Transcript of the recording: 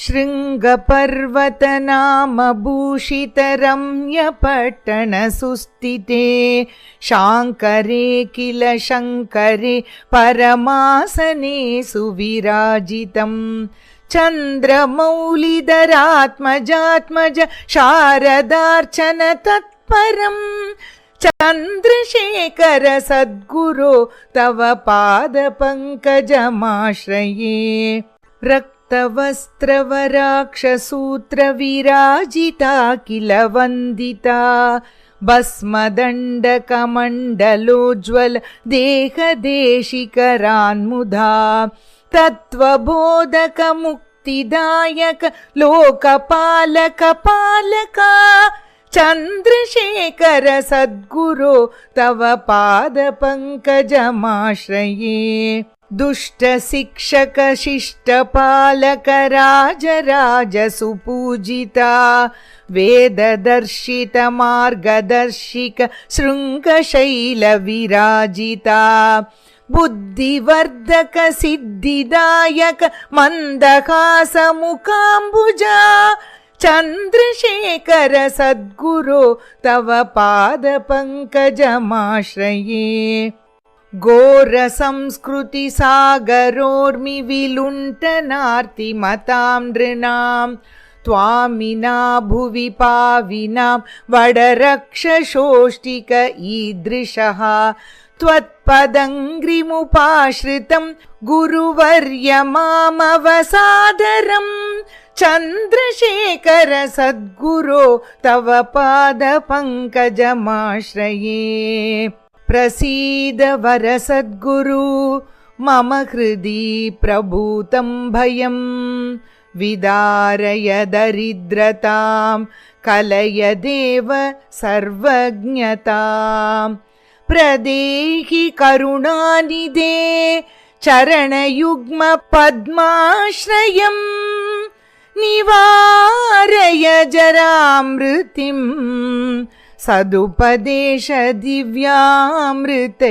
शृङ्गपर्वतनामभूषितरम्यपट्टणसुस्थिते शाङ्करे किल शङ्करे परमासने सुविराजितम् चन्द्रमौलिधरात्मजात्मज शारदार्चन तत्परम् चन्द्रशेखर सद्गुरो तव पादपङ्कजमाश्रये रक्तवस्त्रवराक्षसूत्रविराजिता किल वन्दिता भस्मदण्डकमण्डलोज्ज्वल देहदेशिकरान्मुधा तत्त्वबोधक मुक्तिदायक लोकपालक पालका चन्द्रशेखर सद्गुरो तव पादपङ्कजमाश्रये दुष्टशिक्षक शिष्टपालक राजराज सुपूजिता वेददर्शित मार्गदर्शिक शृङ्गशैल विराजिता बुद्धिवर्धक सिद्धिदायक मन्दहास मुकाम्बुजा चन्द्रशेखर सद्गुरो तव पादपङ्कजमाश्रये घोरसंस्कृति सागरोर्मि विलुण्ठनार्तिमतां नृणां त्वामिना भुवि पाविनां वडरक्षशोष्टिक ईदृशः त्वत्पदङ्घ्रिमुपाश्रितं गुरुवर्य मामवसादरम् चन्द्रशेखर सद्गुरो तव पादपङ्कजमाश्रये प्रसीद वर सद्गुरु मम हृदि प्रभूतं भयं विदारय दरिद्रतां कलय देव सर्वज्ञतां प्रदेहि करुणानिधे चरणयुग्म पद्माश्रयम् निवारय जरामृतिं सदुपदेश दिव्यामृतैः।